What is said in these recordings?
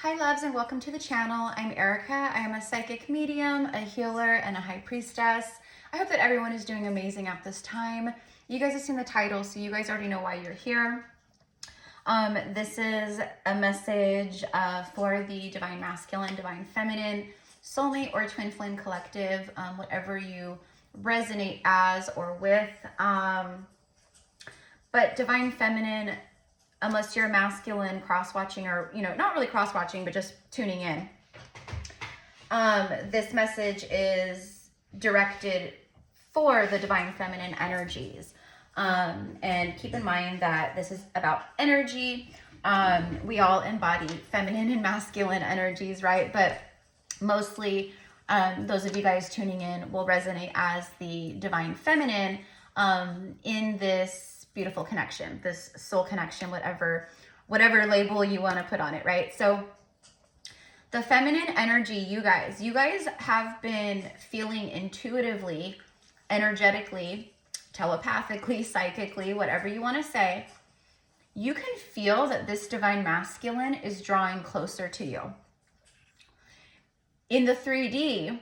Hi loves and welcome to the channel. I'm Erica. I am a psychic medium, a healer, and a high priestess. I hope that everyone is doing amazing at this time. You guys have seen the title, so you guys already know why you're here. This is a message for the Divine Masculine, Divine Feminine, Soulmate, or Twin Flame Collective, whatever you resonate as or with. But Divine Feminine, unless you're masculine cross-watching or, not really cross-watching, but just tuning in. This message is directed for the Divine Feminine energies. And keep in mind that this is about energy. We all embody feminine and masculine energies, right? But mostly those of you guys tuning in will resonate as the Divine Feminine in this beautiful connection, this soul connection, whatever label you want to put on it, right? So the feminine energy, you guys have been feeling intuitively, energetically, telepathically, psychically, whatever you want to say. You can feel that this divine masculine is drawing closer to you. In the 3D,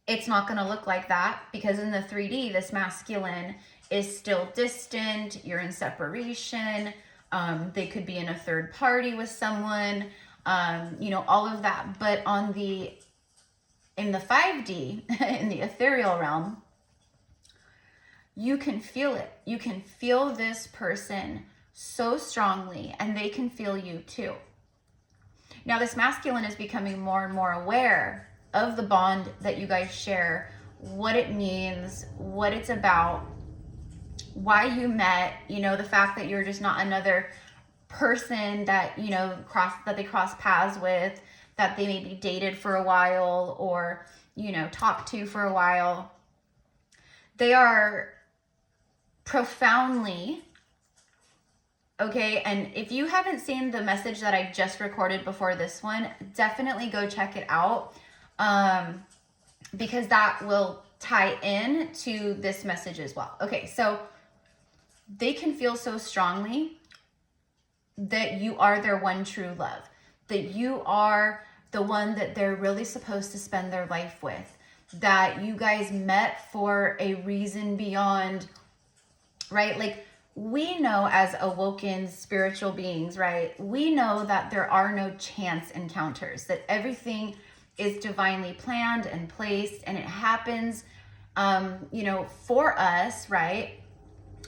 it's not going to look like that, because in the 3D, this masculine is still distant, you're in separation, they could be in a third party with someone, all of that. But in the 5D, in the ethereal realm, you can feel it. You can feel this person so strongly, and they can feel you too. Now, this masculine is becoming more and more aware of the bond that you guys share, what it means, what it's about, why you met, the fact that you're just not another person that, that they cross paths with, that they maybe dated for a while or, talked to for a while. They are profoundly, okay, and if you haven't seen the message that I just recorded before this one, definitely go check it out, because that will tie in to this message as well. Okay, so they can feel so strongly that you are their one true love, that you are the one that they're really supposed to spend their life with, that you guys met for a reason beyond, right? Like, we know as awoken spiritual beings, right? We know that there are no chance encounters, that everything is divinely planned and placed, and it happens, for us, right?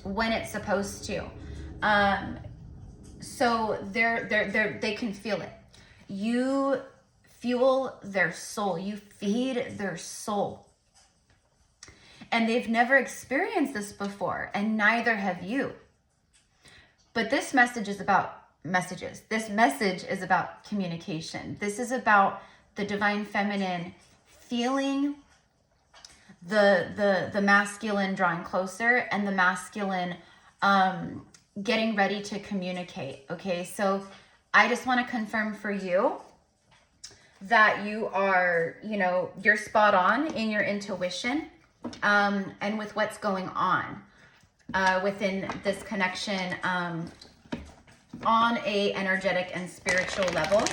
When it's supposed to. So they can feel it. You fuel their soul. You feed their soul. And they've never experienced this before, and neither have you. But this message is about messages. This message is about communication. This is about the divine feminine feeling the masculine drawing closer, and the masculine getting ready to communicate. Okay, so I just want to confirm for you that you are, you're spot on in your intuition, and with what's going on within this connection on a energetic and spiritual level.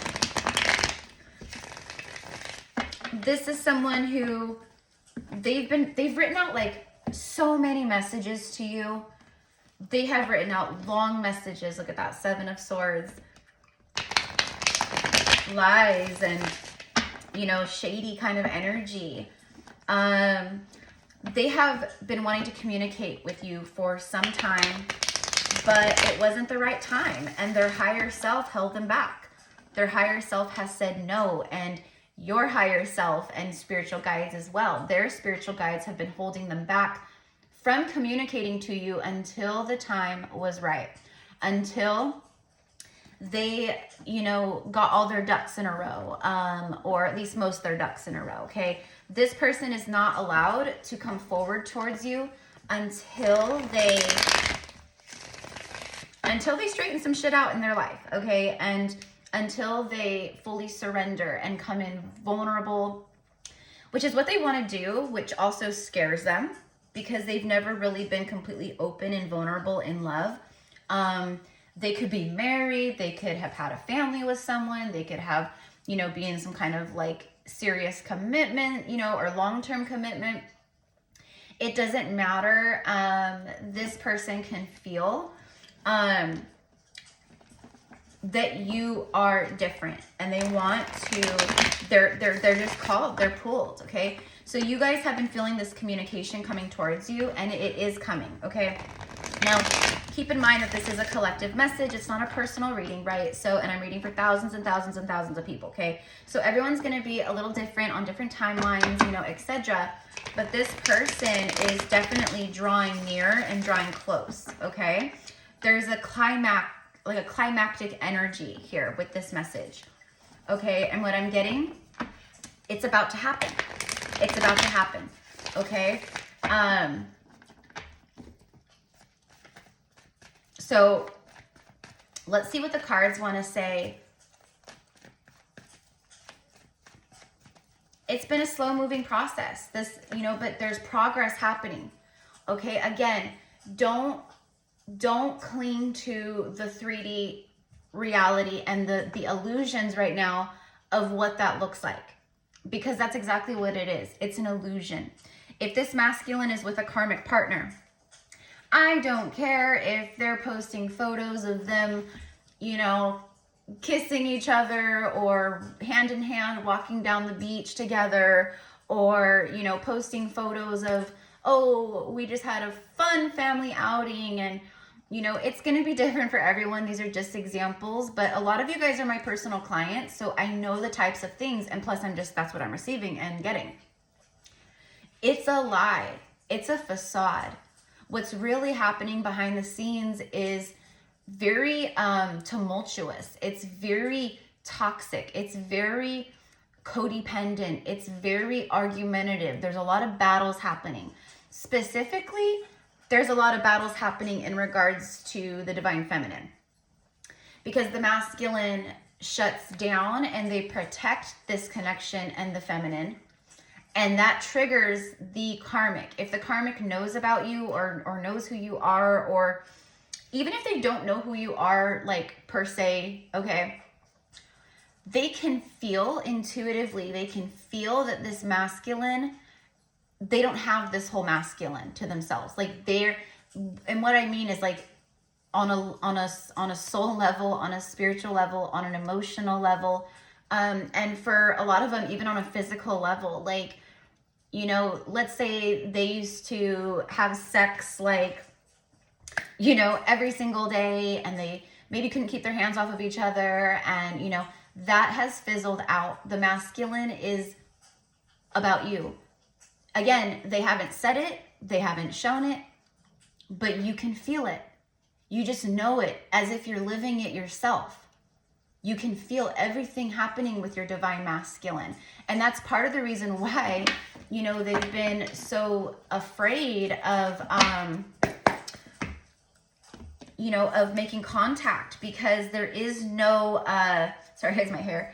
This is someone who they've written out like so many messages to you. They have written out long messages. Look at that, 7 of Swords. Lies and, shady kind of energy. They have been wanting to communicate with you for some time, but it wasn't the right time, and their higher self held them back. Their higher self has said no, and your higher self and spiritual guides as well, their spiritual guides have been holding them back from communicating to you until the time was right, until they, got all their ducks in a row, or at least most of their ducks in a row. Okay, this person is not allowed to come forward towards you until they straighten some shit out in their life. Okay, and until they fully surrender and come in vulnerable, which is what they want to do, which also scares them because they've never really been completely open and vulnerable in love. They could be married. They could have had a family with someone. They could have, you know, be in some kind of like serious commitment, you know, or long-term commitment. It doesn't matter. This person can feel that you are different, and they want to, they're just called, they're pulled, okay? So you guys have been feeling this communication coming towards you, and it is coming, okay? Now, keep in mind that this is a collective message. It's not a personal reading, right? So, and I'm reading for thousands and thousands and thousands of people, okay? So everyone's going to be a little different on different timelines, you know, etc. But this person is definitely drawing near and drawing close, okay? There's a climax, like a climactic energy here with this message, okay? And what I'm getting, it's about to happen. It's about to happen, okay? So let's see what the cards want to say. It's been a slow moving process, this, you know, but there's progress happening. Okay. Again, don't cling to the 3D reality and the illusions right now of what that looks like, because that's exactly what it is. It's an illusion. If this masculine is with a karmic partner, I don't care if they're posting photos of them, you know, kissing each other, or hand in hand walking down the beach together, or, you know, posting photos of, oh, we just had a fun family outing. And, you know, it's going to be different for everyone. These are just examples, but a lot of you guys are my personal clients, so I know the types of things, and plus that's what I'm receiving and getting. It's a lie. It's a facade. What's really happening behind the scenes is very tumultuous. It's very toxic. It's very codependent. It's very argumentative. There's a lot of battles happening. Specifically, there's a lot of battles happening in regards to the divine feminine, because the masculine shuts down and they protect this connection and the feminine. And that triggers the karmic. If the karmic knows about you, or knows who you are, or even if they don't know who you are, like per se, okay, they can feel intuitively, they can feel that this masculine, they don't have this whole masculine to themselves. Like and what I mean is like on a soul level, on a spiritual level, on an emotional level, and for a lot of them, even on a physical level, like, you know, let's say they used to have sex, like, you know, every single day, and they maybe couldn't keep their hands off of each other, and, you know, that has fizzled out. The masculine is about you. Again, they haven't said it, they haven't shown it, but you can feel it. You just know it as if you're living it yourself. You can feel everything happening with your divine masculine. And that's part of the reason why, you know, they've been so afraid of, you know, of making contact, because there is no, sorry, here's my hair.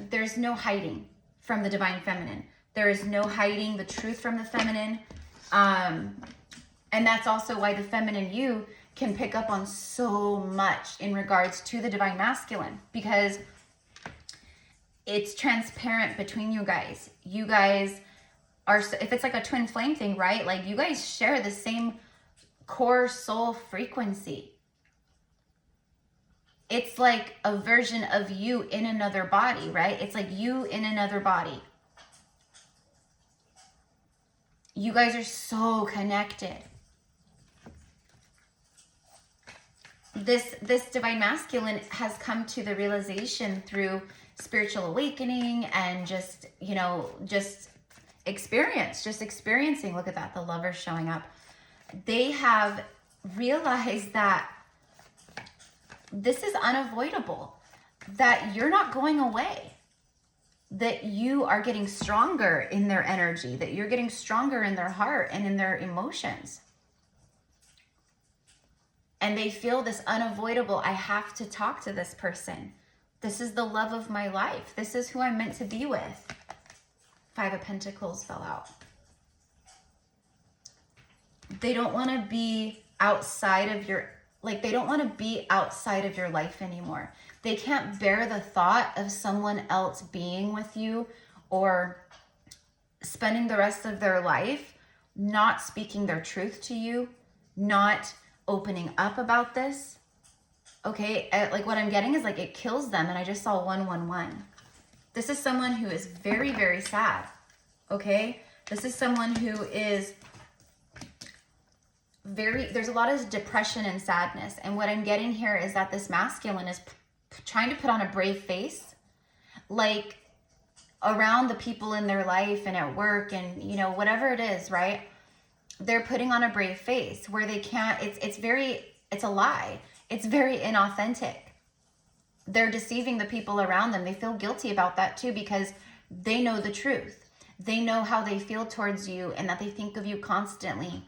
There's no hiding from the divine feminine. There is no hiding the truth from the feminine. And that's also why the feminine you can pick up on so much in regards to the divine masculine, because it's transparent between you guys. You guys are, if it's like a twin flame thing, right? Like you guys share the same core soul frequency. It's like a version of you in another body, right? It's like you in another body. You guys are so connected. This divine masculine has come to the realization through spiritual awakening and just, you know, just experiencing. Look at that, the lover showing up. They have realized that this is unavoidable, that you're not going away, that you are getting stronger in their energy, that you're getting stronger in their heart and in their emotions. And they feel this unavoidable, I have to talk to this person. This is the love of my life. This is who I'm meant to be with. 5 of Pentacles fell out. They don't want to be outside of your Like, they don't want to be outside of your life anymore. They can't bear the thought of someone else being with you or spending the rest of their life not speaking their truth to you, not opening up about this. Okay, like what I'm getting is like it kills them, and I just saw 111. This is someone who is very, very sad. Okay, this is someone who is there's a lot of depression and sadness, and what I'm getting here is that this masculine is trying to put on a brave face, like around the people in their life and at work and, you know, whatever it is, right? They're putting on a brave face where they can't, it's a lie. It's very inauthentic. They're deceiving the people around them. They feel guilty about that too, because they know the truth. They know how they feel towards you and that they think of you constantly.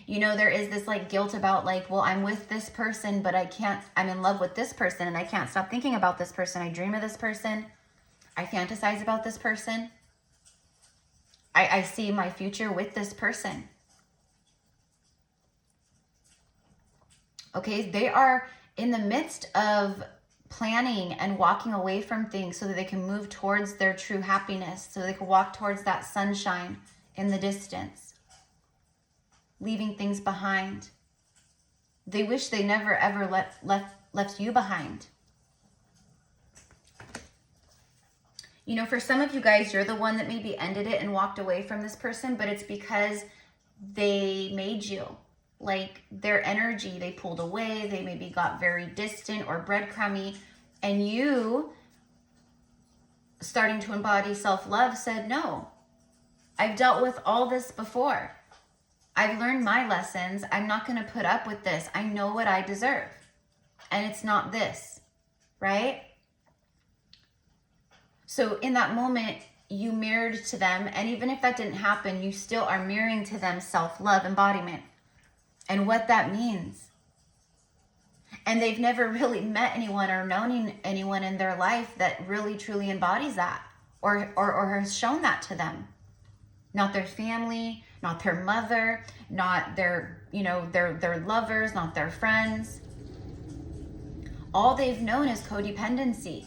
You know, there is this like guilt about like, well, I'm with this person, but I'm in love with this person and I can't stop thinking about this person. I dream of this person. I fantasize about this person. I see my future with this person. Okay, they are in the midst of planning and walking away from things so that they can move towards their true happiness, so they can walk towards that sunshine in the distance, leaving things behind. They wish they never ever left you behind. You know, for some of you guys, you're the one that maybe ended it and walked away from this person, but it's because they made you. Like, their energy, they pulled away, they maybe got very distant or breadcrumby, and you, starting to embody self-love, said, no, I've dealt with all this before. I've learned my lessons. I'm not going to put up with this. I know what I deserve, and it's not this, right? So in that moment, you mirrored to them, and even if that didn't happen, you still are mirroring to them self-love embodiment and what that means. And they've never really met anyone or known anyone in their life that really truly embodies that or has shown that to them. Not their family, not their mother, not their, you know, their lovers, not their friends. All they've known is codependency.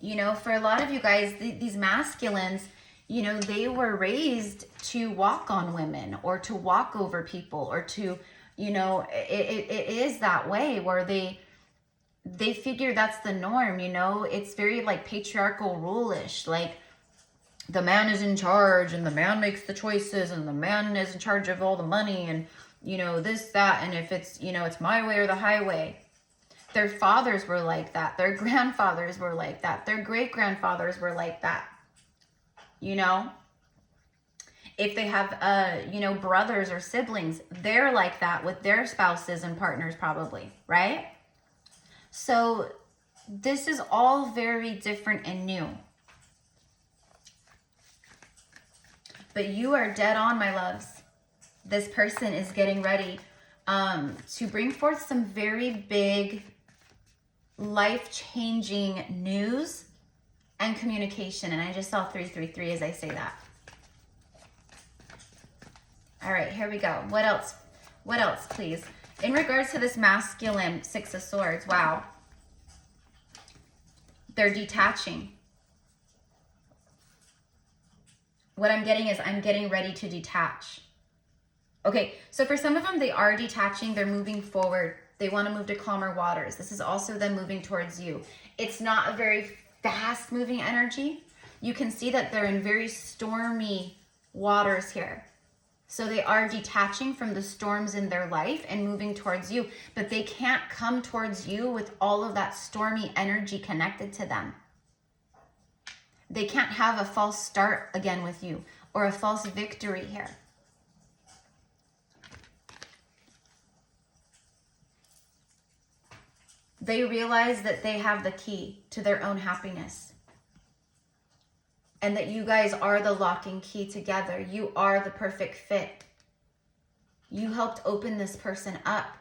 You know, for a lot of you guys, these masculines, you know, they were raised to walk on women or to walk over people or to, you know, it is that way where they figure that's the norm, you know. It's very like patriarchal rule-ish, like the man is in charge and the man makes the choices and the man is in charge of all the money and, you know, this, that, and if it's, you know, it's my way or the highway. Their fathers were like that. Their grandfathers were like that. Their great-grandfathers were like that. You know? If they have, you know, brothers or siblings, they're like that with their spouses and partners probably, right? So this is all very different and new. But you are dead on, my loves. This person is getting ready to bring forth some very big, life-changing news and communication. And I just saw 333 as I say that. All right, here we go. What else? What else, please? In regards to this masculine, Six of Swords, wow. They're detaching. What I'm getting is I'm getting ready to detach. Okay, so for some of them, they are detaching. They're moving forward. They want to move to calmer waters. This is also them moving towards you. It's not a very fast moving energy. You can see that they're in very stormy waters here. So they are detaching from the storms in their life and moving towards you, but they can't come towards you with all of that stormy energy connected to them. They can't have a false start again with you or a false victory here. They realize that they have the key to their own happiness and that you guys are the locking key together. You are the perfect fit. You helped open this person up.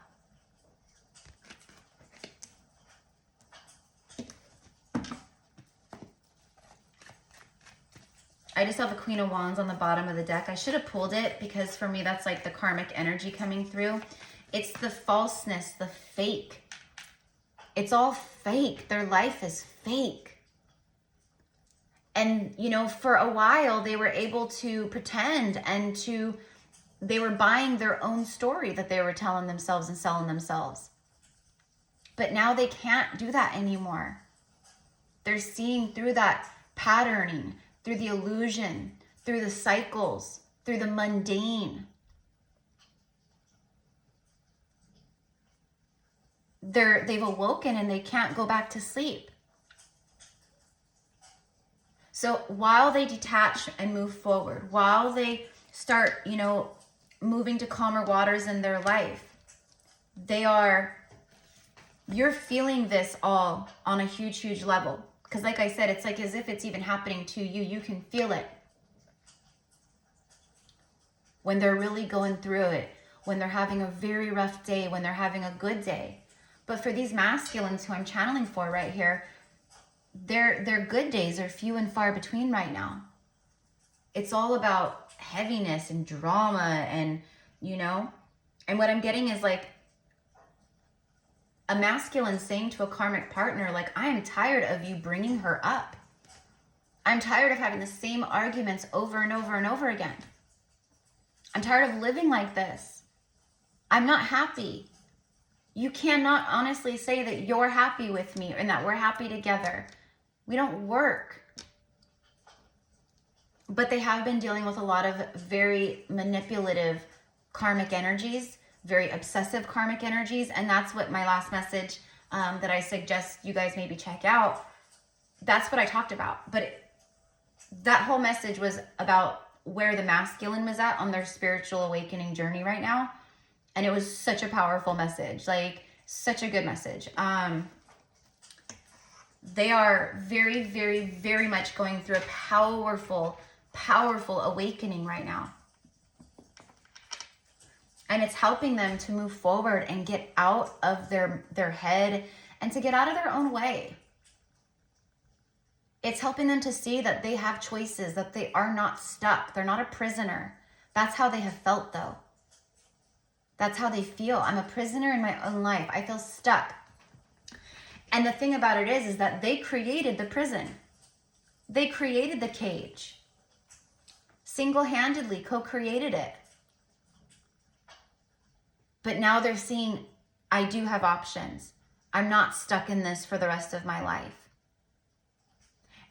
I just have the Queen of Wands on the bottom of the deck. I should have pulled it because for me, that's like the karmic energy coming through. It's the falseness, the fake. It's all fake. Their life is fake. And, you know, for a while, they were able to pretend and they were buying their own story that they were telling themselves and selling themselves. But now they can't do that anymore. They're seeing through that patterning, through the illusion, through the cycles, through the mundane. They've awoken and they can't go back to sleep. So while they detach and move forward, while they start, you know, moving to calmer waters in their life, you're feeling this all on a huge, huge level. Because like I said, it's like as if it's even happening to you. You can feel it when they're really going through it, when they're having a very rough day, when they're having a good day. But for these masculines who I'm channeling for right here, their good days are few and far between right now. It's all about heaviness and drama and, you know, and what I'm getting is like a masculine saying to a karmic partner, like, I am tired of you bringing her up. I'm tired of having the same arguments over and over and over again. I'm tired of living like this. I'm not happy. You cannot honestly say that you're happy with me and that we're happy together. We don't work. But they have been dealing with a lot of very manipulative karmic energies, very obsessive karmic energies. And that's what my last message that I suggest you guys maybe check out. That's what I talked about. But that whole message was about where the masculine was at on their spiritual awakening journey right now. And it was such a powerful message, like such a good message. They are very, very, very much going through a powerful, powerful awakening right now. And it's helping them to move forward and get out of their head and to get out of their own way. It's helping them to see that they have choices, that they are not stuck. They're not a prisoner. That's how they have felt though. That's how they feel. I'm a prisoner in my own life. I feel stuck. And the thing about it is that they created the prison. They created the cage. Single-handedly co-created it. But now they're seeing, I do have options. I'm not stuck in this for the rest of my life.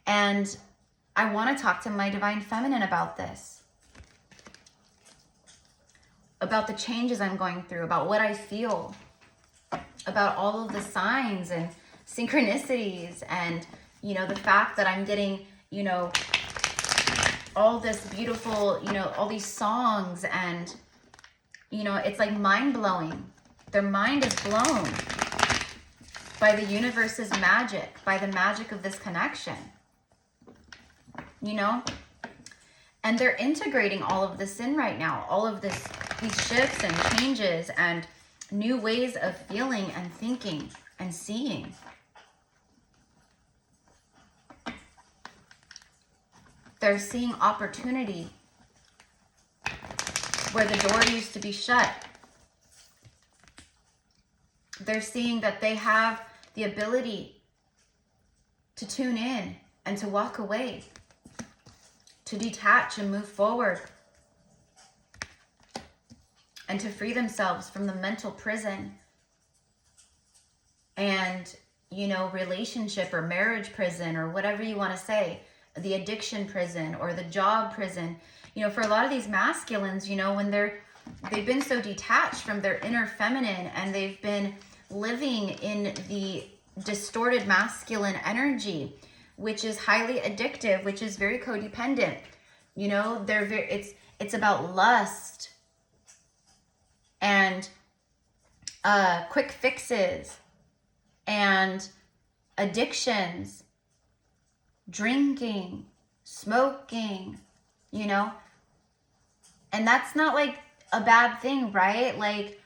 And I want to talk to my divine feminine about this. About the changes I'm going through, about what I feel, about all of the signs and synchronicities and, you know, the fact that I'm getting, you know, all this beautiful, you know, all these songs and, you know, it's like mind-blowing. Their mind is blown by the universe's magic, by the magic of this connection, you know? And they're integrating all of this in right now, all of this, these shifts and changes and new ways of feeling and thinking and seeing. They're seeing opportunity where the door used to be shut. They're seeing that they have the ability to tune in and to walk away, to detach and move forward, and to free themselves from the mental prison and, you know, relationship or marriage prison or whatever you want to say, the addiction prison or the job prison. You know, for a lot of these masculines, you know, when they've been so detached from their inner feminine and they've been living in the distorted masculine energy, which is highly addictive, which is very codependent. You know, it's about lust and quick fixes and addictions, drinking, smoking, you know, and that's not like a bad thing, right? Like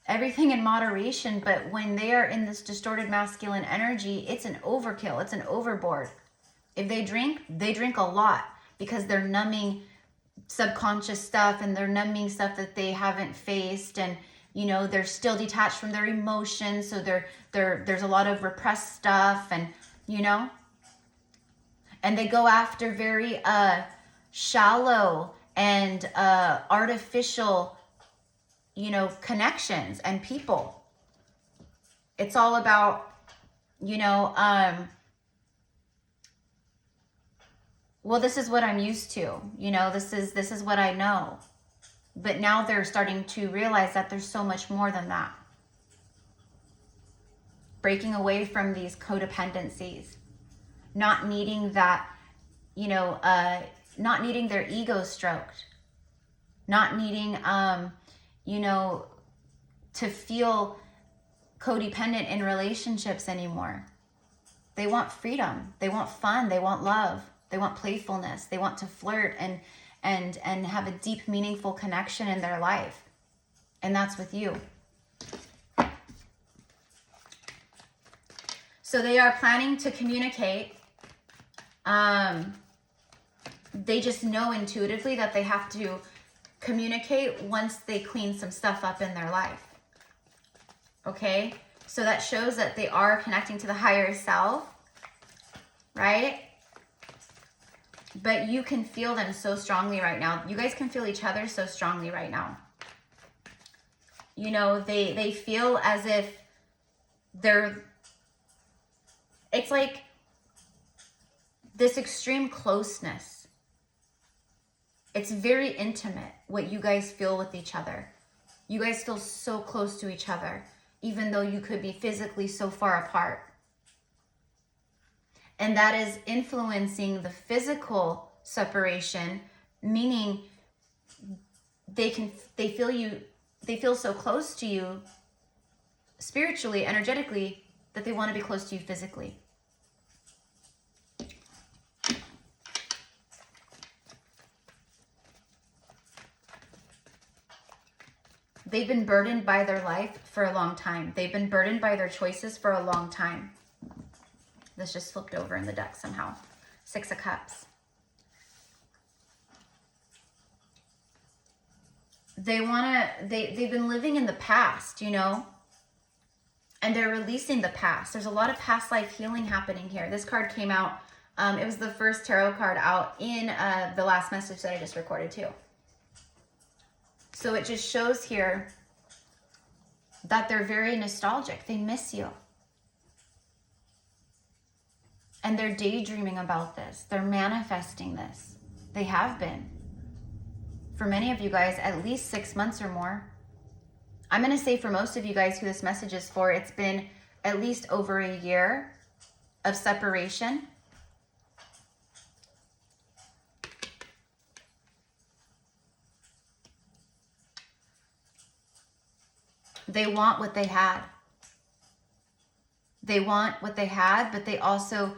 everything in moderation, but when they are in this distorted masculine energy, it's an overkill, it's an overboard. If they drink a lot. because they're numbing subconscious stuff, and they're numbing stuff that they haven't faced, and you know, they're still detached from their emotions, so there's a lot of repressed stuff, and you know, and they go after very shallow and artificial, you know, connections and people. It's all about, you know, well, this is what I'm used to, you know, this is what I know. But now they're starting to realize that there's so much more than that. Breaking away from these codependencies, not needing that, you know, not needing their ego stroked, not needing, you know, to feel codependent in relationships anymore. They want freedom. They want fun. They want love. They want playfulness. They want to flirt and have a deep, meaningful connection in their life. And that's with you. So they are planning to communicate. They just know intuitively that they have to communicate once they clean some stuff up in their life. Okay? So that shows that they are connecting to the higher self, right? But you can feel them so strongly right now. You guys can feel each other so strongly right now. You know, they feel as if it's like this extreme closeness. It's very intimate what you guys feel with each other. You guys feel so close to each other, even though you could be physically so far apart. And that is influencing the physical separation, meaning they feel so close to you spiritually, energetically, that they want to be close to you physically. They've been burdened by their life for a long time. They've been burdened by their choices for a long time. This just flipped over in the deck somehow. 6 of Cups. They've been living in the past, you know, and they're releasing the past. There's a lot of past life healing happening here. This card came out. It was the first tarot card out in the last message that I just recorded too. So it just shows here that they're very nostalgic. They miss you. And they're daydreaming about this. They're manifesting this. They have been. For many of you guys, at least 6 months or more. I'm going to say for most of you guys who this message is for, it's been at least over a year of separation. They want what they had. They want what they had, but they also,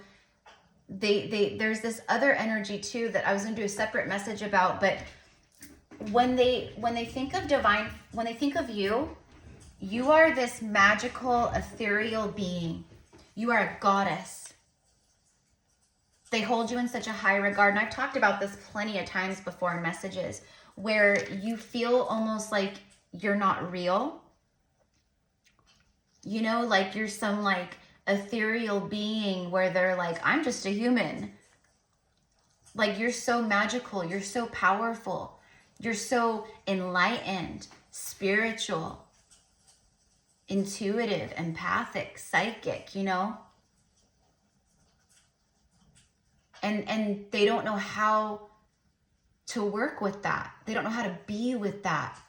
there's this other energy too that I was going to do a separate message about, but when they think of divine, when they think of you, you are this magical, ethereal being. You are a goddess. They hold you in such a high regard. And I've talked about this plenty of times before in messages, where you feel almost like you're not real. You know, like you're some like ethereal being where they're like, I'm just a human. Like you're so magical. You're so powerful. You're so enlightened, spiritual, intuitive, empathic, psychic, you know? And they don't know how to work with that. They don't know how to be with that.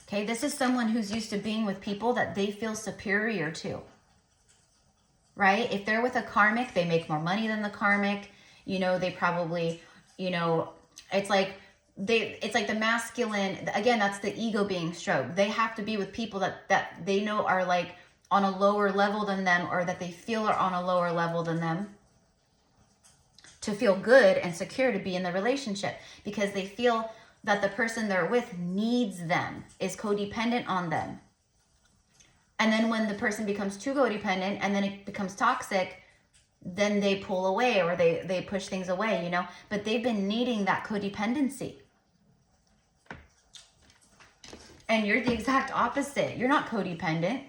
Okay, this is someone who's used to being with people that they feel superior to, right? If they're with a karmic, they make more money than the karmic. You know, they probably, you know, it's like the masculine, again, that's the ego being stroked. They have to be with people that they know are like on a lower level than them, or that they feel are on a lower level than them, to feel good and secure to be in the relationship, because they feel that the person they're with needs them, is codependent on them. And then when the person becomes too codependent and then it becomes toxic, then they pull away or they push things away, you know, but they've been needing that codependency. And you're the exact opposite. You're not codependent.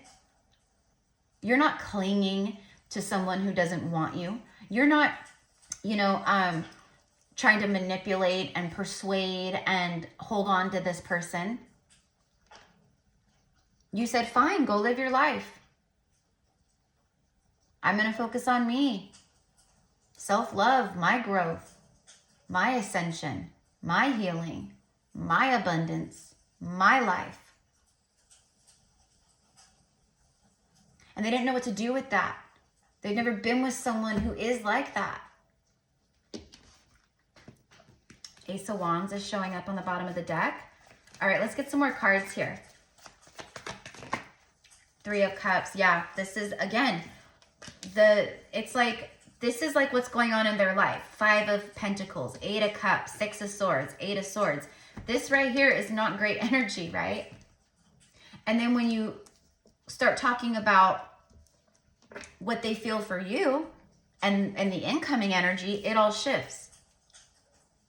You're not clinging to someone who doesn't want you. You're not, you know, trying to manipulate and persuade and hold on to this person. You said, fine, go live your life. I'm going to focus on me. Self-love, my growth, my ascension, my healing, my abundance, my life. And they didn't know what to do with that. They've never been with someone who is like that. Ace of Wands is showing up on the bottom of the deck. All right, let's get some more cards here. Three of Cups. Yeah, this is, again, it's like, this is like what's going on in their life. Five of Pentacles, Eight of Cups, Six of Swords, Eight of Swords. This right here is not great energy, right? And then when you start talking about what they feel for you and the incoming energy, it all shifts.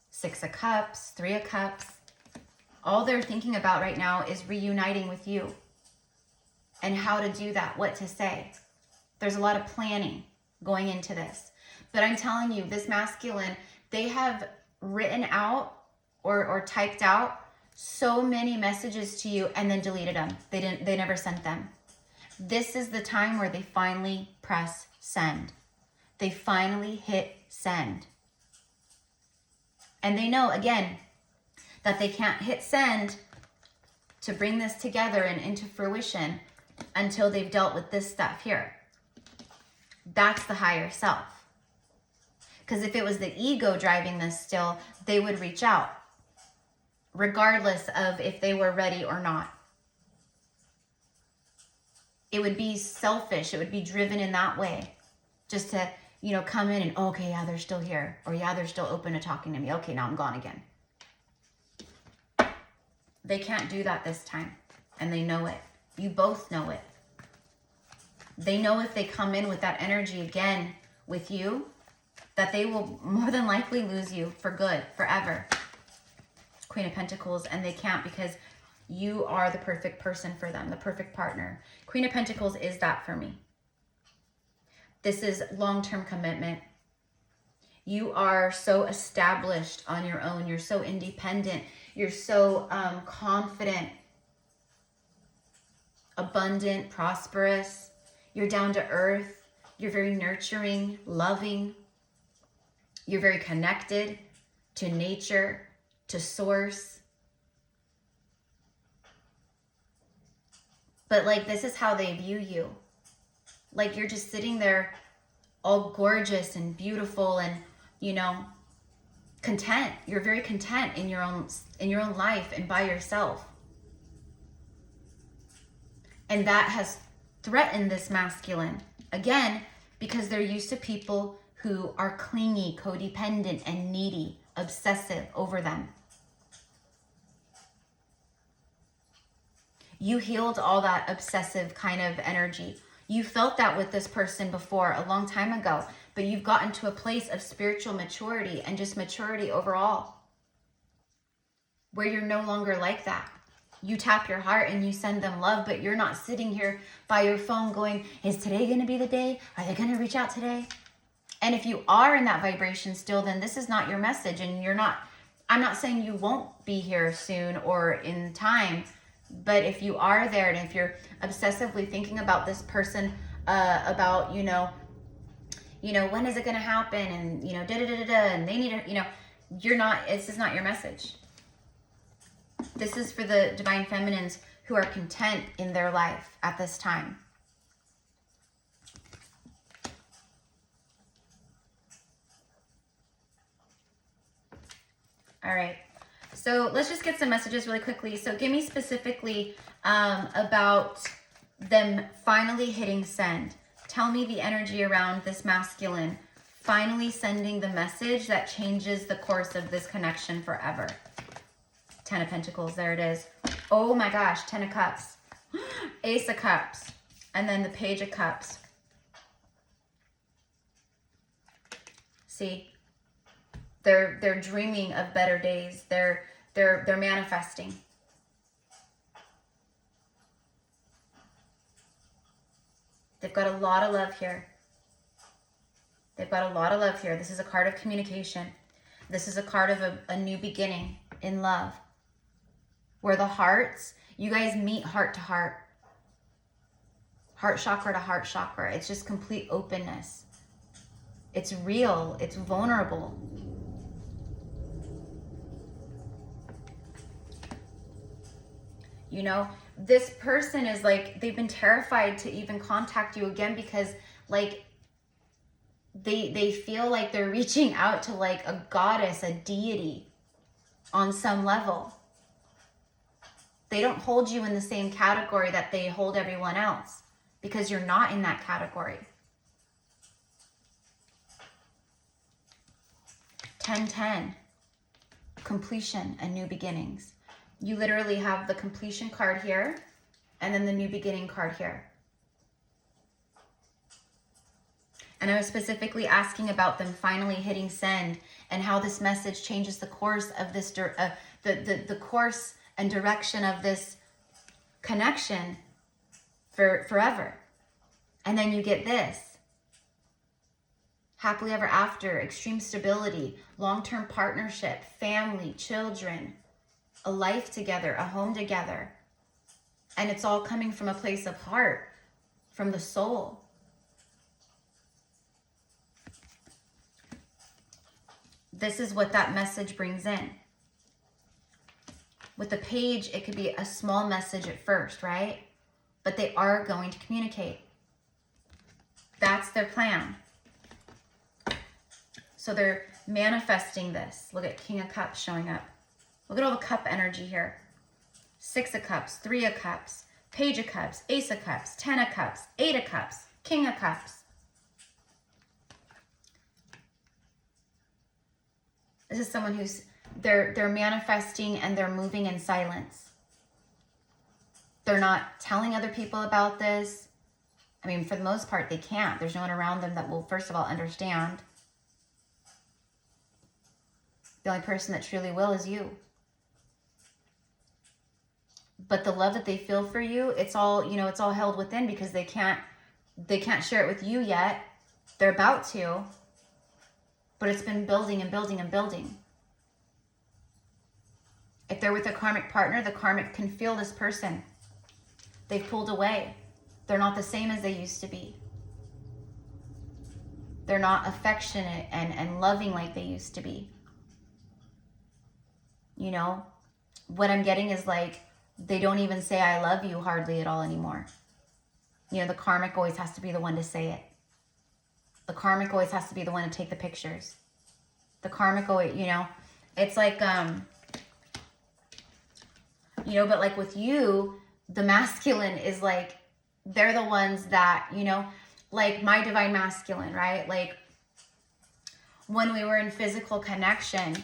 Six of Cups, Three of Cups. All they're thinking about right now is reuniting with you and how to do that, what to say. There's a lot of planning going into this. But I'm telling you, this masculine, they have written out or typed out so many messages to you and then deleted them. They never sent them. This is the time where they finally press send. They finally hit send. And they know, again, that they can't hit send to bring this together and into fruition until they've dealt with this stuff here. That's the higher self. Because if it was the ego driving this still, they would reach out, regardless of if they were ready or not. It would be selfish. It would be driven in that way. Just to, you know, come in and, oh, okay, yeah, they're still here. Or yeah, they're still open to talking to me. Okay, now I'm gone again. They can't do that this time. And they know it. You both know it. They know if they come in with that energy again with you, that they will more than likely lose you for good, forever. Queen of Pentacles, and they can't because you are the perfect person for them, the perfect partner. Queen of Pentacles is that for me. This is long-term commitment. You are so established on your own. You're so independent. You're so confident, abundant, prosperous. You're down to earth. You're very nurturing, loving. You're very connected to nature, to source. But like, this is how they view you. Like, you're just sitting there all gorgeous and beautiful and, you know, content. You're very content in your own life and by yourself. And that has threatened this masculine. Again, because they're used to people who are clingy, codependent, and needy, obsessive over them. You healed all that obsessive kind of energy. You felt that with this person before a long time ago, but you've gotten to a place of spiritual maturity and just maturity overall, where you're no longer like that. You tap your heart and you send them love, but you're not sitting here by your phone going, is today going to be the day? Are they going to reach out today? And if you are in that vibration still, then this is not your message. And you're not, I'm not saying you won't be here soon or in time, but if you are there and if you're obsessively thinking about this person, about, you know, when is it going to happen? And, you know, and they need to, you know, you're not, this is not your message. This is for the divine feminines who are content in their life at this time. All right. So let's just get some messages really quickly. So give me specifically about them finally hitting send. Tell me the energy around this masculine finally sending the message that changes the course of this connection forever. 10 of Pentacles, there it is. Oh my gosh, 10 of Cups. Ace of Cups. And then the Page of Cups. See? They're dreaming of better days. They're manifesting. They've got a lot of love here. They've got a lot of love here. This is a card of communication. This is a card of a new beginning in love. Where the hearts, you guys meet heart to heart. Heart chakra to heart chakra. It's just complete openness. It's real. It's vulnerable. You know, this person is like, they've been terrified to even contact you again because like they feel like they're reaching out to like a goddess, a deity on some level. They don't hold you in the same category that they hold everyone else because you're not in that category. 10-10, completion and new beginnings. You literally have the completion card here and then the new beginning card here. And I was specifically asking about them finally hitting send and how this message changes the course of this, the course and direction of this connection for forever. And then you get this. Happily ever after, extreme stability, long-term partnership, family, children, a life together, a home together. And it's all coming from a place of heart, from the soul. This is what that message brings in. With the page, it could be a small message at first, right? But they are going to communicate. That's their plan. So they're manifesting this. Look at King of Cups showing up. Look at all the cup energy here. 6 of Cups, 3 of Cups, Page of Cups, Ace of Cups, 10 of Cups, 8 of Cups, King of Cups. This is someone who's, they're manifesting and they're moving in silence. They're not telling other people about this. I mean, for the most part, they can't. There's no one around them that will, first of all, understand. The only person that truly will is you. But the love that they feel for you, it's all, you know, it's all held within because they can't share it with you yet. They're about to, but it's been building and building and building. If they're with a karmic partner, the karmic can feel this person. They've pulled away. They're not the same as they used to be. They're not affectionate and loving like they used to be. You know, what I'm getting is like, they don't even say I love you hardly at all anymore. You know, the karmic always has to be the one to say it. The karmic always has to be the one to take the pictures. The karmic always, you know, it's like, you know, but like with you, the masculine is like, they're the ones that, you know, like my divine masculine, right? Like when we were in physical connection,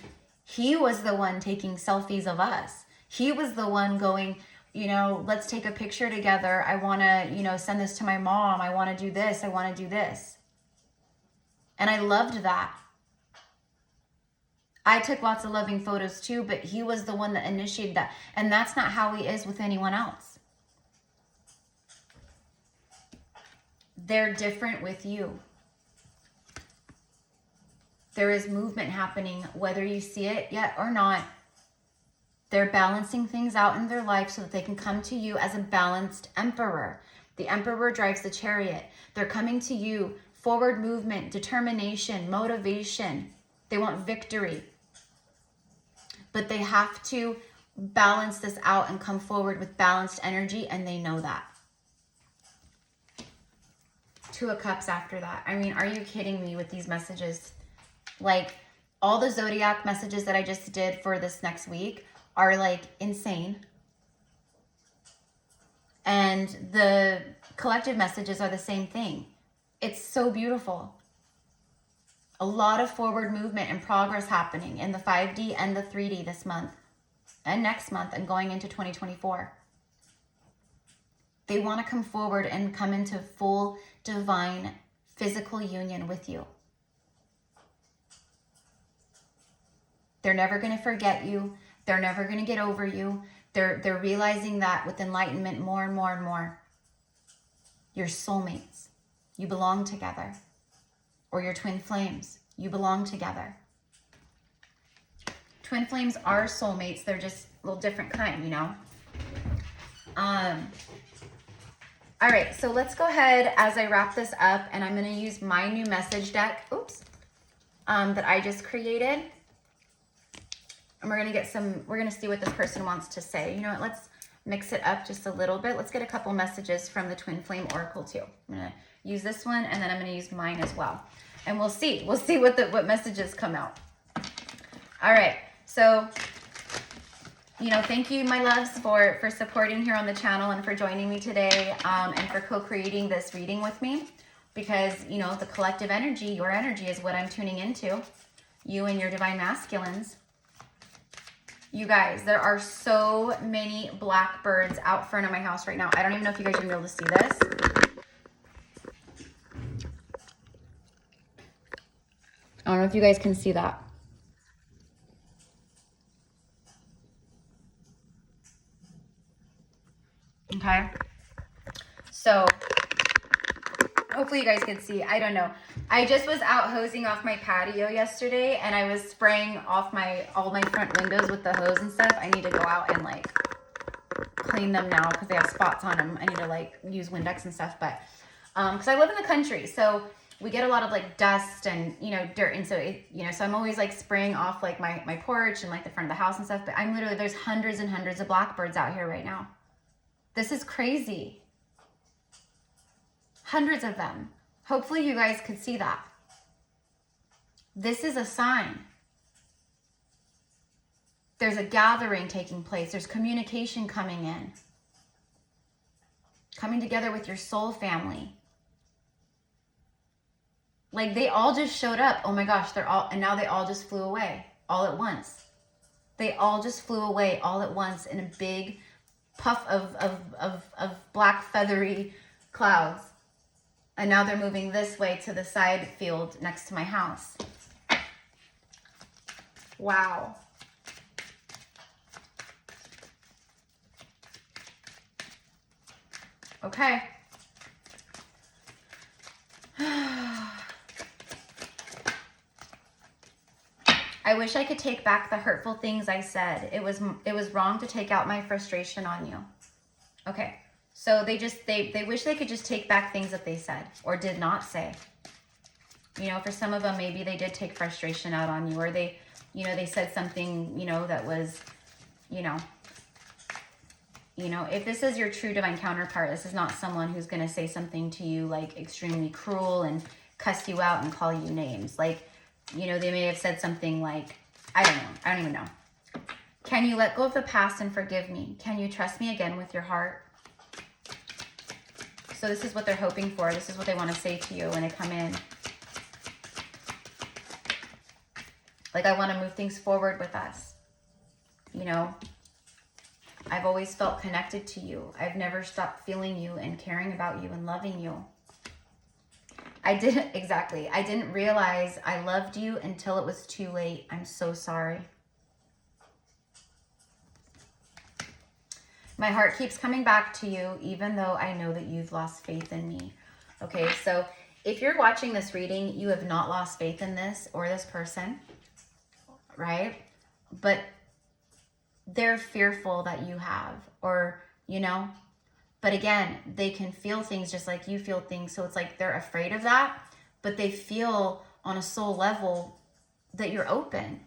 he was the one taking selfies of us. He was the one going, you know, let's take a picture together. I want to, you know, send this to my mom. I want to do this. I want to do this. And I loved that. I took lots of loving photos too, but he was the one that initiated that. And that's not how he is with anyone else. They're different with you. There is movement happening, whether you see it yet or not. They're balancing things out in their life so that they can come to you as a balanced emperor. The emperor drives the chariot. They're coming to you, forward movement, determination, motivation. They want victory. But they have to balance this out and come forward with balanced energy, and they know that. 2 of Cups after that. I mean, are you kidding me with these messages? Like, all the zodiac messages that I just did for this next week are like insane. And the collective messages are the same thing. It's so beautiful. A lot of forward movement and progress happening in the 5D and the 3D this month and next month and going into 2024. They want to come forward and come into full divine physical union with you. They're never going to forget you. They're never going to get over you. They're realizing that with enlightenment more and more and more. You're soulmates. You belong together. Or your twin flames. You belong together. Twin flames are soulmates. They're just a little different kind, you know. All right, so let's go ahead as I wrap this up, and I'm going to use my new message deck, that I just created. And we're going to get we're going to see what this person wants to say. You know what, let's mix it up just a little bit. Let's get a couple messages from the Twin Flame Oracle too. I'm going to use this one, and then I'm going to use mine as well. And we'll see what messages come out. All right, so, you know, thank you, my loves, for supporting here on the channel and for joining me today, and for co-creating this reading with me, because, you know, the collective energy, your energy, is what I'm tuning into. You and your divine masculines. You guys, there are so many blackbirds out front of my house right now. I don't even know if you guys are going to be able to see this. I don't know if you guys can see that. Okay, so hopefully you guys can see. I don't know. I just was out hosing off my patio yesterday, and I was spraying off all my front windows with the hose and stuff. I need to go out and like clean them now because they have spots on them. I need to like use Windex and stuff, but because I live in the country, so we get a lot of like dust and, you know, dirt, and so so I'm always like spraying off like my porch and like the front of the house and stuff. But I'm literally, there's hundreds and hundreds of blackbirds out here right now. This is crazy. Hundreds of them. Hopefully you guys could see that. This is a sign. There's a gathering taking place. There's communication coming in. Coming together with your soul family. Like, they all just showed up. Oh my gosh, and now they all just flew away all at once. They all just flew away all at once in a big puff of black feathery clouds. And now they're moving this way to the side field next to my house. Wow. Okay. I wish I could take back the hurtful things I said. It was wrong to take out my frustration on you. Okay. So they wish they could just take back things that they said or did not say. You know, for some of them, maybe they did take frustration out on you, or they said something, that was, if this is your true divine counterpart, this is not someone who's going to say something to you like extremely cruel and cuss you out and call you names. Like, they may have said something like, I don't know. I don't even know. Can you let go of the past and forgive me? Can you trust me again with your heart? So this is what they're hoping for. This is what they want to say to you when they come in. Like, I want to move things forward with us. I've always felt connected to you. I've never stopped feeling you and caring about you and loving you. I didn't realize I loved you until it was too late. I'm so sorry. My heart keeps coming back to you, even though I know that you've lost faith in me. Okay, so if you're watching this reading, you have not lost faith in this or this person, right? But they're fearful that you have, or, but again, they can feel things just like you feel things. So it's like they're afraid of that, but they feel on a soul level that you're open.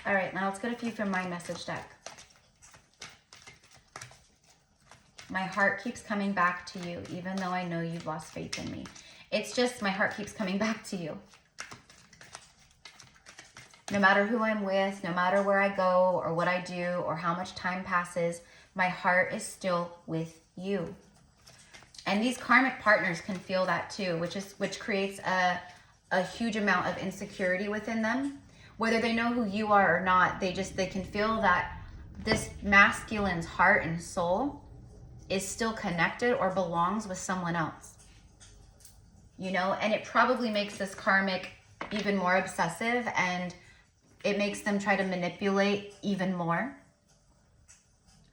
All right, now let's get a few from my message deck. My heart keeps coming back to you, even though I know you've lost faith in me. It's just my heart keeps coming back to you. No matter who I'm with, no matter where I go or what I do or how much time passes, my heart is still with you. And these karmic partners can feel that too, which creates a huge amount of insecurity within them. Whether they know who you are or not, they can feel that this masculine's heart and soul is still connected or belongs with someone else. you know, and it probably makes this karmic even more obsessive, and it makes them try to manipulate even more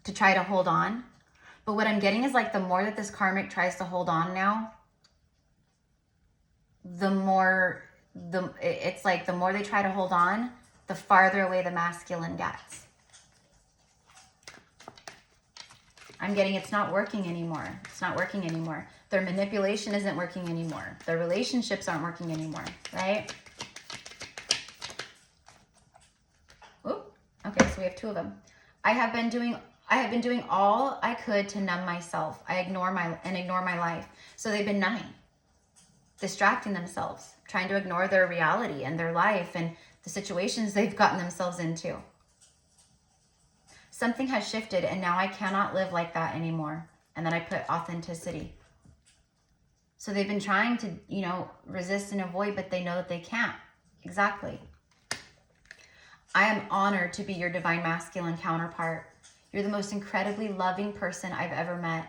to try to hold on. But what I'm getting is like the more that this karmic tries to hold on now, the more it's like the more they try to hold on, the farther away the masculine gets. I'm getting it's not working anymore. It's not working anymore. Their manipulation isn't working anymore. Their relationships aren't working anymore, right? Oop. Okay, so we have two of them. I have been doing all I could to numb myself. I ignore my life. So they've been numbing, distracting themselves, trying to ignore their reality and their life and the situations they've gotten themselves into. Something has shifted and now I cannot live like that anymore. And then I put authenticity. So they've been trying to, you know, resist and avoid, but they know that they can't. Exactly. I am honored to be your divine masculine counterpart. You're the most incredibly loving person I've ever met.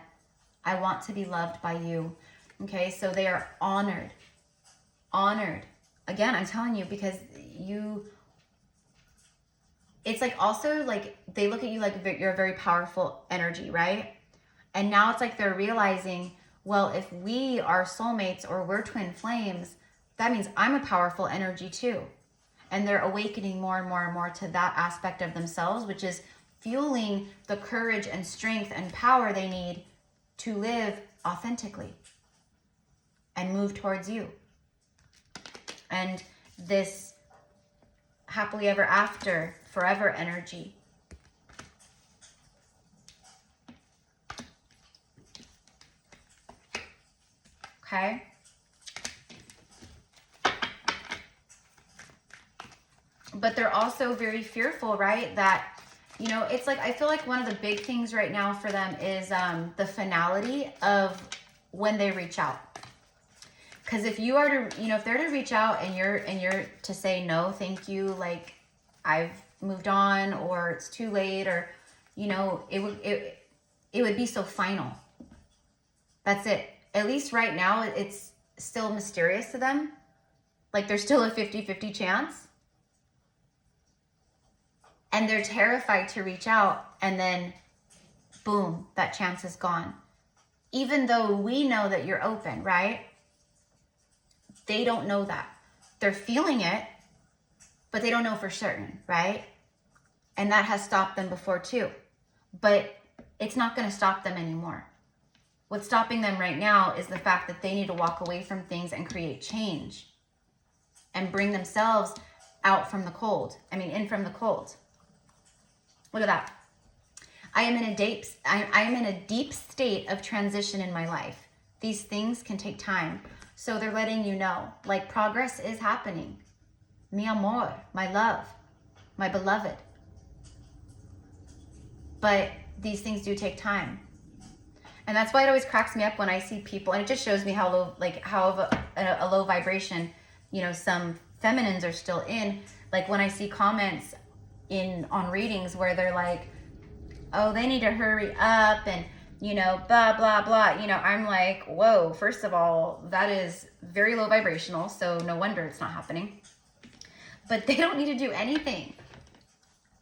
I want to be loved by you. Okay, so they are honored. Honored. Again, I'm telling you, because it's like also like they look at you like you're a very powerful energy, right? And now it's like they're realizing, well, if we are soulmates or we're twin flames, that means I'm a powerful energy too. And they're awakening more and more and more to that aspect of themselves, which is fueling the courage and strength and power they need to live authentically and move towards you. And this happily ever after, forever energy. Okay? But they're also very fearful, right? That, you know, it's like, I feel like one of the big things right now for them is the finality of when they reach out. Because if you are to, you know, if they're to reach out and you're to say, no, thank you, like I've moved on, or it's too late, or, you know, it would be so final. That's it. At least right now, it's still mysterious to them. Like there's still a 50-50 chance. And they're terrified to reach out, and then boom, that chance is gone. Even though we know that you're open, right? They don't know that. They're feeling it, but they don't know for certain, right? And that has stopped them before too. But it's not going to stop them anymore. What's stopping them right now is the fact that they need to walk away from things and create change and bring themselves out from the cold. I mean, in from the cold. Look at that. I am in a deep state of transition in my life. These things can take time. So they're letting you know, like, progress is happening. Mi amor, my love, my beloved. But these things do take time. And that's why it always cracks me up when I see people, and it just shows me how low, like how of a low vibration, you know, some feminines are still in. Like when I see comments on readings where they're like, oh, they need to hurry up and, you know, blah, blah, blah. You know, I'm like, whoa, first of all, that is very low vibrational. So no wonder it's not happening. But they don't need to do anything.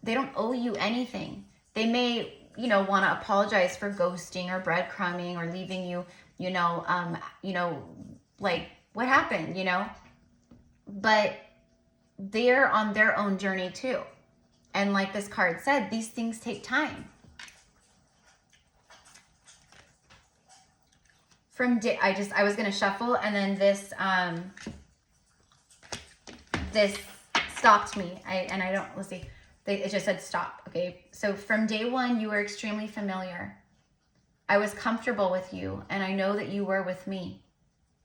They don't owe you anything. They may, you know, want to apologize for ghosting or breadcrumbing or leaving you, you know, like what happened, you know, but they're on their own journey too. And like this card said, these things take time. I was going to shuffle, and then this stopped me. Let's see. It just said stop. Okay. So from day one, you were extremely familiar. I was comfortable with you, and I know that you were with me.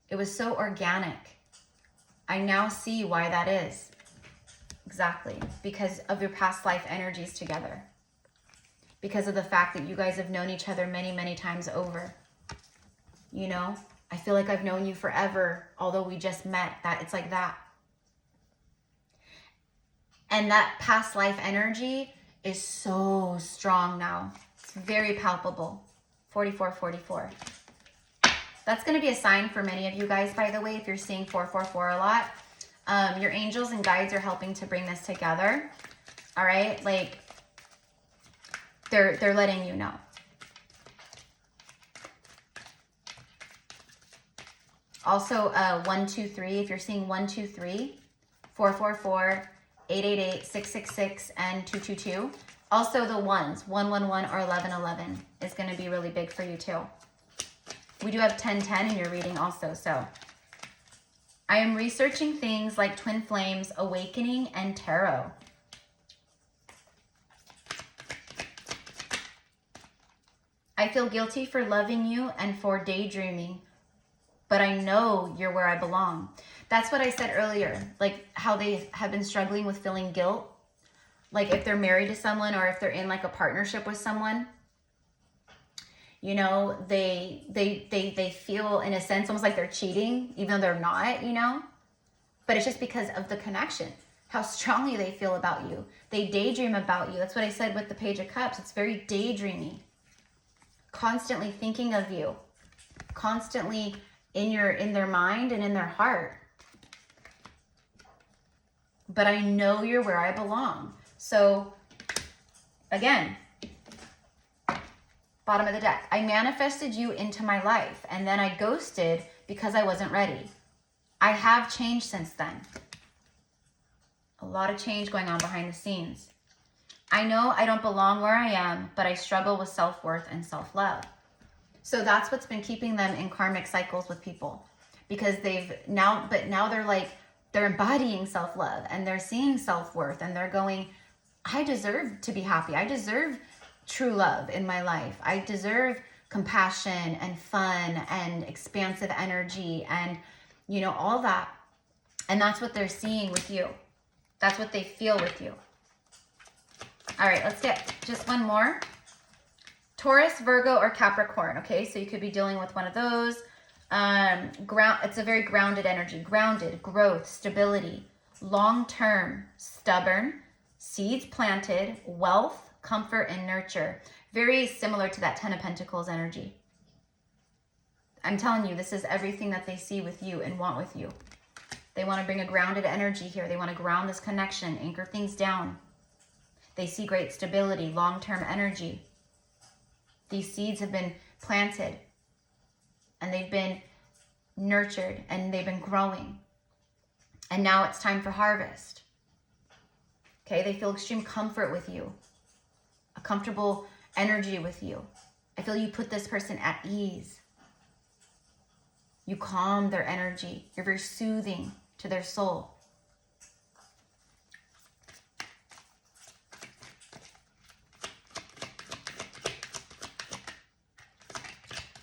It was so organic. I now see why that is. Exactly. Because of your past life energies together. Because of the fact that you guys have known each other many, many times over. You know, I feel like I've known you forever, although we just met. That it's like that. And that past life energy is so strong now. It's very palpable. 4444. That's going to be a sign for many of you guys, by the way, if you're seeing 444 a lot. Your angels and guides are helping to bring this together. All right? Like, they're letting you know. Also, 123, if you're seeing 123, 444, 888, 666, and 222. Also the ones, 111 or 1111 is going to be really big for you too. We do have 1010 in your reading also, so. I am researching things like twin flames, awakening, and tarot. I feel guilty for loving you and for daydreaming, but I know you're where I belong. That's what I said earlier, like how they have been struggling with feeling guilt. Like if they're married to someone or if they're in like a partnership with someone, you know, they feel in a sense almost like they're cheating, even though they're not, you know, but it's just because of the connection, how strongly they feel about you. They daydream about you. That's what I said with the Page of Cups. It's very daydreamy, constantly thinking of you, constantly in their mind and in their heart. But I know you're where I belong. So again, bottom of the deck, I manifested you into my life and then I ghosted because I wasn't ready. I have changed since then. A lot of change going on behind the scenes. I know I don't belong where I am, but I struggle with self-worth and self-love. So that's what's been keeping them in karmic cycles with people, because now they're embodying self-love and they're seeing self-worth and they're going, I deserve to be happy. I deserve true love in my life. I deserve compassion and fun and expansive energy and, you know, all that. And that's what they're seeing with you. That's what they feel with you. All right, let's get just one more. Taurus, Virgo, or Capricorn, okay? So you could be dealing with one of those. It's a very grounded energy. Grounded, growth, stability, long-term, stubborn, seeds planted, wealth, comfort, and nurture. Very similar to that 10 of Pentacles energy. I'm telling you, this is everything that they see with you and want with you. They want to bring a grounded energy here. They want to ground this connection, anchor things down. They see great stability, long-term energy. These seeds have been planted and they've been nurtured and they've been growing. And now it's time for harvest. Okay, they feel extreme comfort with you, a comfortable energy with you. I feel you put this person at ease. You calm their energy. You're very soothing to their soul.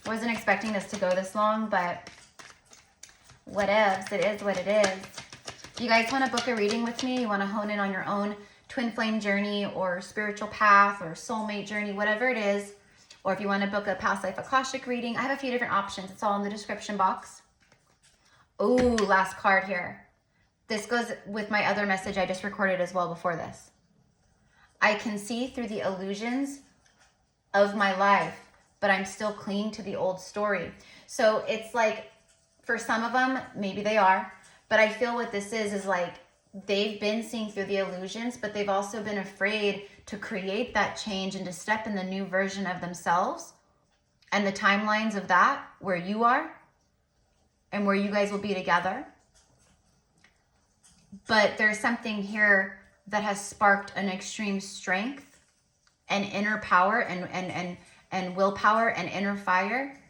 Wasn't expecting this to go this long, but whatevs, it is what it is. If you guys want to book a reading with me, you want to hone in on your own twin flame journey or spiritual path or soulmate journey, whatever it is, or if you want to book a past life Akashic reading, I have a few different options. It's all in the description box. Ooh, last card here. This goes with my other message I just recorded as well before this. I can see through the illusions of my life, but I'm still clinging to the old story. So it's like, for some of them, maybe they are, but I feel what this is like they've been seeing through the illusions, but they've also been afraid to create that change and to step in the new version of themselves and the timelines of that, where you are and where you guys will be together. But there's something here that has sparked an extreme strength and inner power and willpower and inner fire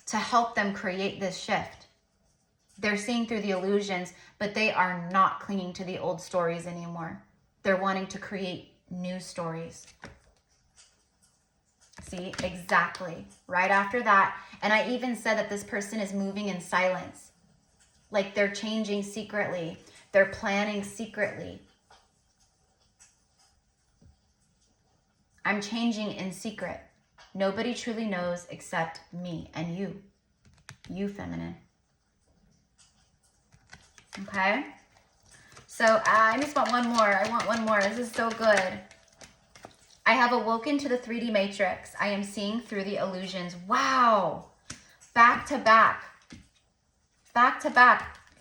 to help them create this shift. They're seeing through the illusions, but they are not clinging to the old stories anymore. They're wanting to create new stories. See, exactly. Right after that. And I even said that this person is moving in silence. Like they're changing secretly. They're planning secretly. I'm changing in secret. Nobody truly knows except me and you. You, feminine. Okay? So I just want one more. I want one more. This is so good. I have awoken to the 3D matrix. I am seeing through the illusions. Wow. back to back,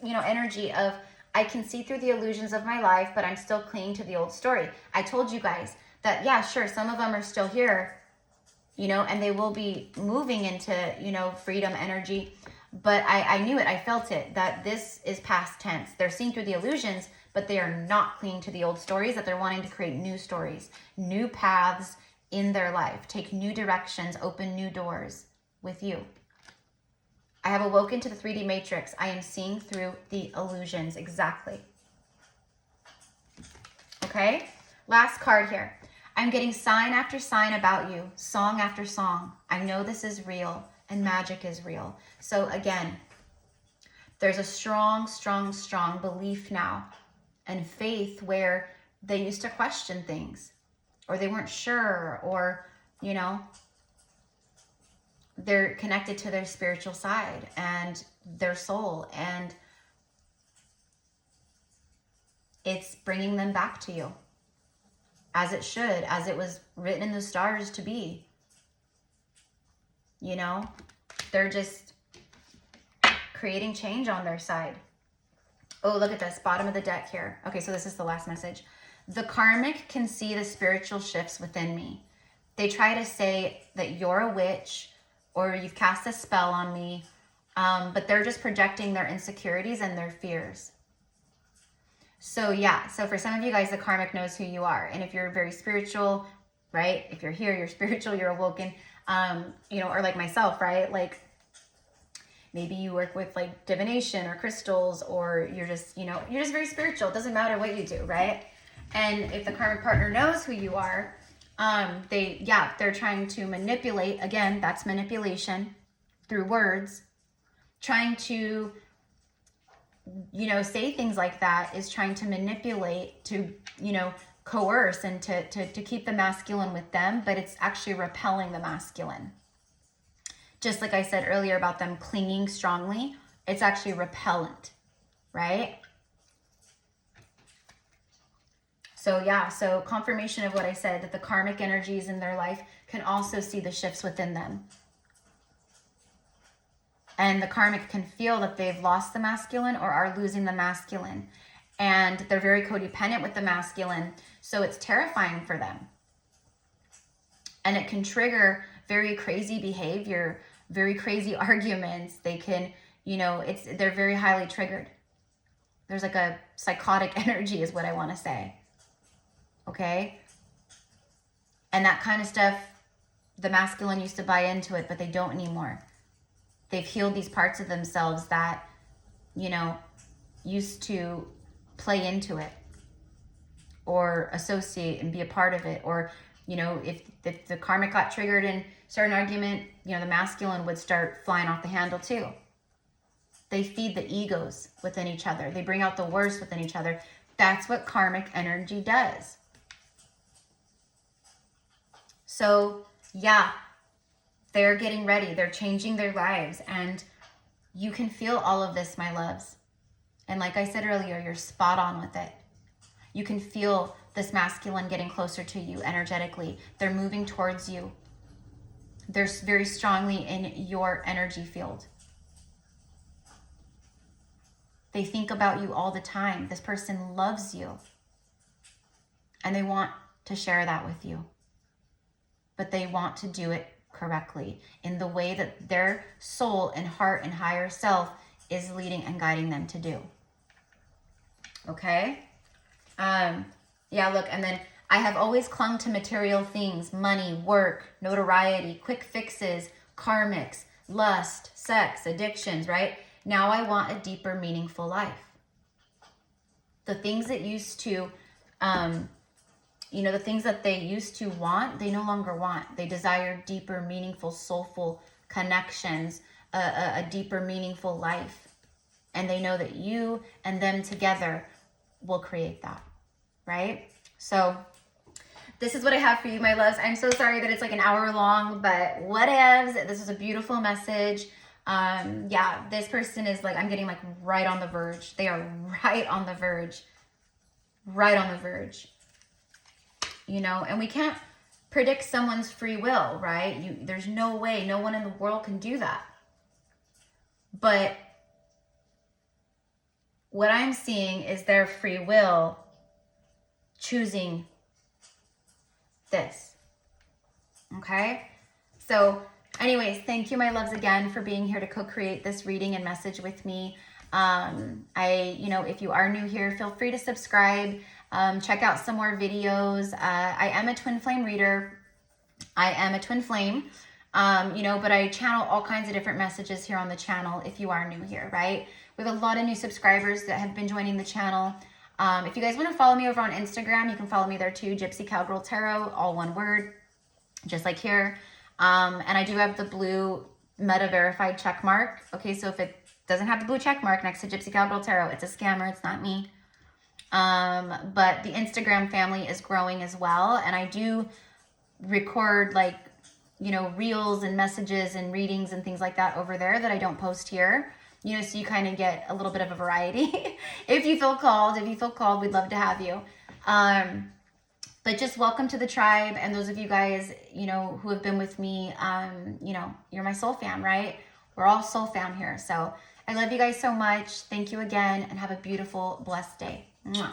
you know, energy of, I can see through the illusions of my life, but I'm still clinging to the old story. I told you guys that, yeah, sure, some of them are still here, you know, and they will be moving into, you know, freedom energy. But I knew it, I felt it, that this is past tense. They're seeing through the illusions, but they are not clinging to the old stories, that they're wanting to create new stories, new paths in their life, take new directions, open new doors with you. I have awoken to the 3D matrix. I am seeing through the illusions. Exactly. Okay. Last card here. I'm getting sign after sign about you, song after song. I know this is real and magic is real. So again, there's a strong, strong, strong belief now and faith where they used to question things or they weren't sure, or, you know, they're connected to their spiritual side and their soul, and it's bringing them back to you as it should, as it was written in the stars to be. You know, they're just creating change on their side. Oh, look at this, bottom of the deck here. Okay, so this is the last message. The karmic can see the spiritual shifts within me. They try to say that you're a witch or you've cast a spell on me, but they're just projecting their insecurities and their fears. So yeah, so for some of you guys, the karmic knows who you are. And if you're very spiritual, right? If you're here, you're spiritual, you're awoken, you know, or like myself, right? Like maybe you work with like divination or crystals, or you're just, you know, you're just very spiritual. It doesn't matter what you do, right? And if the karmic partner knows who you are, they're trying to manipulate. Again, that's manipulation through words. Trying to, you know, say things like that is trying to manipulate, to, you know, coerce and to keep the masculine with them, but it's actually repelling the masculine. Just like I said earlier about them clinging strongly, it's actually repellent, right? So yeah, so confirmation of what I said, that the karmic energies in their life can also see the shifts within them. And the karmic can feel that they've lost the masculine or are losing the masculine. And they're very codependent with the masculine, so it's terrifying for them. And it can trigger very crazy behavior, very crazy arguments. They can, you know, they're very highly triggered. There's like a psychotic energy is what I want to say. Okay? And that kind of stuff, the masculine used to buy into it, but they don't anymore. They've healed these parts of themselves that, you know, used to play into it or associate and be a part of it. Or, you know, if the karmic got triggered and started an argument, you know, the masculine would start flying off the handle too. They feed the egos within each other. They bring out the worst within each other. That's what karmic energy does. So, yeah, they're getting ready. They're changing their lives. And you can feel all of this, my loves. And like I said earlier, you're spot on with it. You can feel this masculine getting closer to you energetically. They're moving towards you. They're very strongly in your energy field. They think about you all the time. This person loves you. And they want to share that with you. But they want to do it correctly in the way that their soul and heart and higher self is leading and guiding them to do. Okay? Yeah, look, and then I have always clung to material things, money, work, notoriety, quick fixes, karmics, lust, sex, addictions, right? Now I want a deeper, meaningful life. The things that used to, you know, the things that they used to want, they no longer want. They desire deeper, meaningful, soulful connections, a deeper, meaningful life. And they know that you and them together will create that, right? So this is what I have for you, my loves. I'm so sorry that it's like an hour long, but whatevs. This is a beautiful message. Yeah, this person is like, I'm getting like right on the verge. They are right on the verge. Right on the verge. You know, and we can't predict someone's free will, right? There's no way, no one in the world can do that. But what I'm seeing is their free will choosing this. Okay? So anyways, thank you, my loves, again for being here to co-create this reading and message with me. If you are new here, feel free to subscribe. Check out some more videos. I am a twin flame reader. I am a twin flame, but I channel all kinds of different messages here on the channel if you are new here, right? We have a lot of new subscribers that have been joining the channel. If you guys want to follow me over on Instagram, you can follow me there too, GypsyCowgirlTarot, all one word, just like here. And I do have the blue meta verified check mark. Okay, so if it doesn't have the blue check mark next to GypsyCowgirlTarot, it's a scammer, it's not me. But the Instagram family is growing as well. And I do record reels and messages and readings and things like that over there that I don't post here. So you kind of get a little bit of a variety. If you feel called, we'd love to have you. But just welcome to the tribe. And those of you guys, who have been with me, you're my soul fam, right? We're all soul fam here. So I love you guys so much. Thank you again and have a beautiful, blessed day. Mwah.